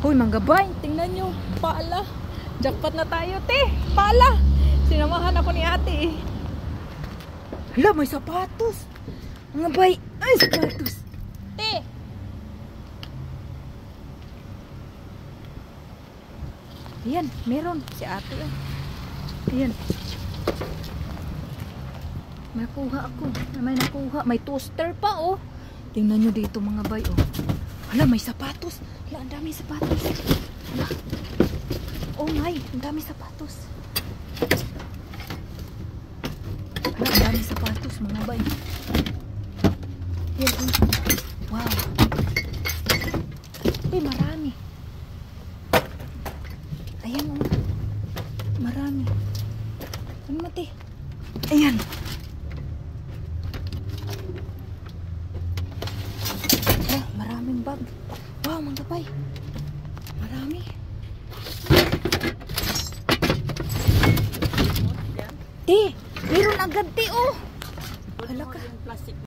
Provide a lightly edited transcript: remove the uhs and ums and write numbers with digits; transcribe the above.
Hoy, manggabay, tingnan nyo. Pala. Jackpot na tayo, te. Pala. Sinamahan ako ni ate eh. Hala, may sapatos. Mga bay. Ay, sapatos. Te. Ayan, meron. Si ate eh. Ayan. May nakuha ako. May nakuha. May toaster pa oh. Tingnan nyo dito mga bay oh. Hala, may sapatos. Hala, ang dami sapatos. Hala. Oh my, ang dami sapatos. Hala, ang dami sapatos mga bay. Yan oh. Wow. Uy, marami. Ayan oh. Marami. Ano mati? Ayan. Maraming bag. Wow, mga bay. Marami. Te, meron agad te oh. Hala ka.